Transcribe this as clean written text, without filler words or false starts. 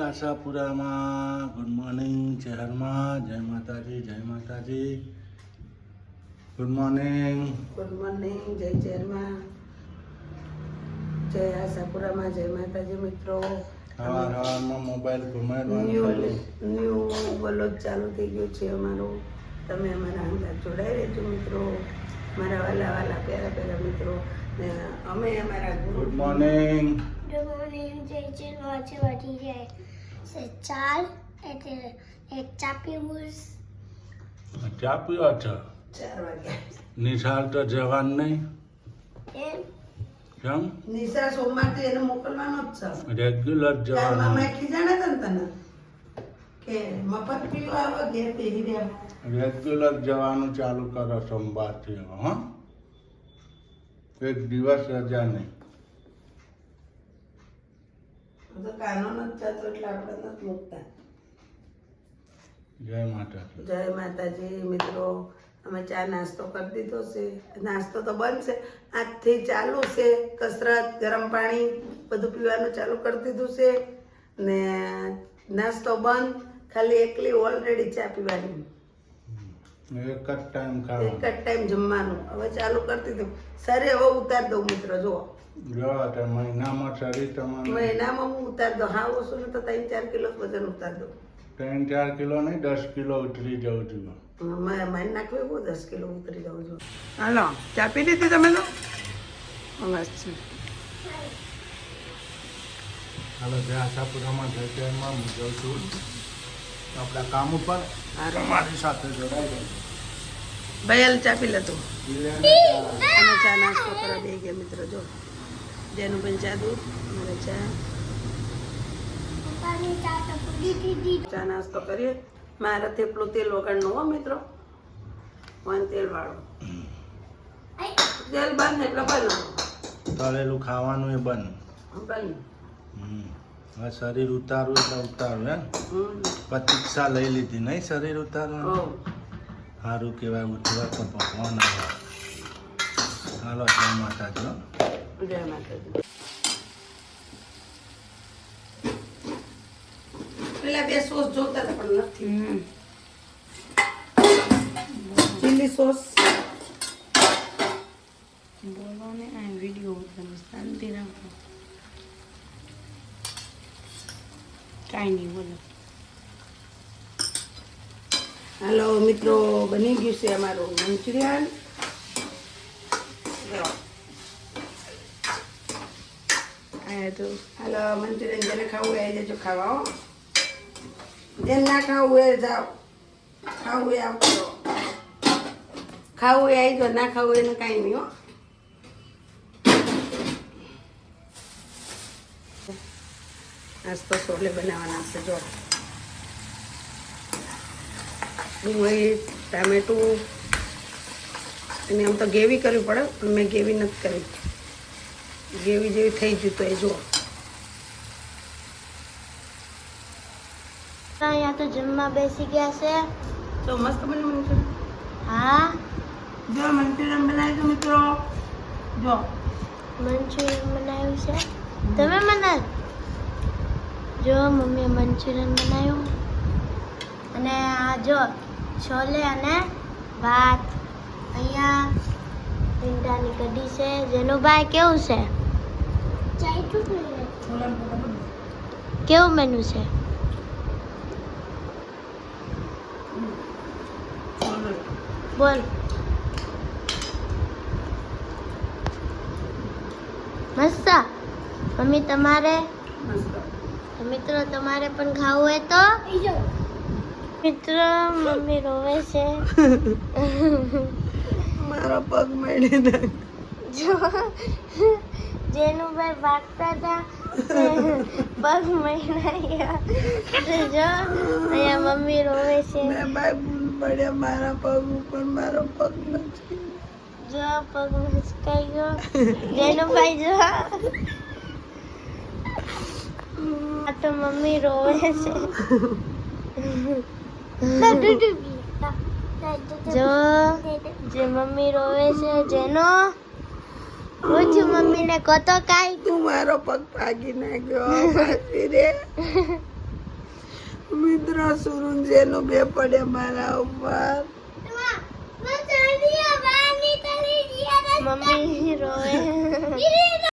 આશાપુરામાં. Good morning શહેરમાં. જય માતાજી. Good morning. જય શહેરમાં, જય આશાપુરામાં, જય માતાજી મિત્રો. સવારમાં મોબાઈલ ઘુમાડવાનું ન્યૂ બલોદ ચાલુ થઈ ગયું છે અમારું. તમે અમારા અંદર જોડાઈ રહેજો મિત્રો, મારા વાલા પ્યારા મિત્રો. ને અમે અમારા ગુડ મોર્નિંગ. જય વાંચી જાય છે 4 એટલે એક ચાપી બુસ ચા પીવા છો? 4 વાગ્યા. નિશાળ તો જવાનું નહીં. એમ કેમ? નિશા સોમવારથી એને મોકલવાનો જ છે. રેગ્યુલર જવાનું. મામા ખીજાણા હતા ને તને કે મફત પીવા આવે ઘેર પહેરી રહ્યા. રેગ્યુલર જવાનું ચાલુ કરો સોમવારથી હવે. હા, એક દિવસ રજા નહીં. તો કાનો નથી થતો એટલે આપણે નથી મૂકતા. જય માતાજી. જય માતાજી મિત્રો. અમે ચા નાસ્તો કરી દીધો છે. નાસ્તો તો બંધ છે, આજથી ચાલુ છે. કસરત, ગરમ પાણી બધું પીવાનું ચાલુ કરી દીધું છે ને નાસ્તો બંધ, ખાલી એકલી ઓલરેડી ચા પીવાની. એક જ ટાઈમ એક ખાવાનું. જ ટાઈમ જમવાનું હવે ચાલુ કરી દીધું. સરે હવે ઉતાર દઉં મિત્રો. જુઓ જો તે મહિનામાં શરીર તમારું મહિનામાં હું ઉતાર દઉં. હા ઓછું ને તો 3-4 કિલો વજન ઉતાર દઉં. 3-4 કિલો નહીં, 10 કિલો ઉતરી જવું જોઈએ. મારી નાખવી બહુ 10 કિલો ઉતરી જાઉં છું. હાલો, ચા પી લીધી તમે તો? બસ છે. હાલો, જે આશાપુરામાં જગ્યામાં હું જાઉં છું આપણા કામ ઉપર. મારી સાથે જોડાઈ ગયો. ભાઈ હાલ ચા પી લેતું. અમે ચા નાસ્તો કરવા દઈ ગયા મિત્રો. જો જેનું પણ ચા દૂધ, મારે પપ્પાની ચા તો પૂરી દીધી. ચા નાસ્તો કરીએ. મારે થેપલું તેલ વગરનું હો મિત્રો, વન તેલ વાળું. તેલ બંધ એટલે બંધ. તળેલું ખાવાનું એ બંધ. બંધ. હવે શરીર ઉતારવું એટલે ઉતારવું. હે, પ્રતીક્ષા લઈ લીધી નહીં શરીર ઉતારવાનું. સારું કહેવાય. ઉઠવા તો ભગવાન આવે. હાલો, જય માતાજી. હો. જય માતાજી. પેલા 2 સોસ જોતા હતા પણ નથી. ચીલી સોસ બોલો ને. આ વિડીયો ઉતારો, શાંતિ રાખો. કાંઈ નહીં બોલો. હાલો મિત્રો, બની ગયું છે અમારું મંચુરિયન. તો હાલો, મંચુરિયન જેને ખાવું એ જજો ખાવા. હો, જેને ના ખાવું એ જાઓ, ખાવું એ આવતો, ખાવું એ આવી જાઓ, ના ખાવું એને કાંઈ નહીં. હો, નાસ્તો છોલે બનાવવાના છે. જો ડુંગળી, ટામેટું અને આમ તો ગ્રેવી કરવી પડે પણ મેં ગ્રેવી નથી કરી. ગ્રેવી જેવી થઈ ગયું તો એ જુઓ. અહીંયા તો જમવા બેસી ગયા છે. તો મસ્ત બન્યું મંચુરિયન. હા, જો મંચુરિયન બનાવી દો મિત્રો. જો મંચુરિયન બનાવ્યું છે. તમે બનાવ્યું? જો મમ્મીએ મંચુરિયન બનાવ્યું. અને આ જો છોલે અને ભાત. અહીંયા ભીંડાની કઢી છે. જેનુભાઈ કેવું છે? કેવું મેનુ છે? બોલ. મસ્ત. મમ્મી તમારે? મસ્ત. મિત્રો તમારે પણ ખાવું હોય તો મિત્રો. મમ્મી રોવે છે. મારો પગ મળી દે. જો જેનુભાઈ ભાગતા હતા પગ મહિના. જો અહીંયા મમ્મી રોવે છે. મેં ભાઈ ભૂલ પડ્યા મારા પગ ઉપર. મારો પગ નથી. જો પગ મચકાઈ ગયો. જેનુભાઈ જો આ તો મમ્મી રોવે છે. જો જે મમ્મી રોવે છે. જેનો પૂછું મમ્મીને કતો કાઈ. તું મારો પગ ભાગી નાખ્યો. પાછી રે મિત્રો સુરુંજેનું બે પડે મારા ઉપર. મમ્મી રોવે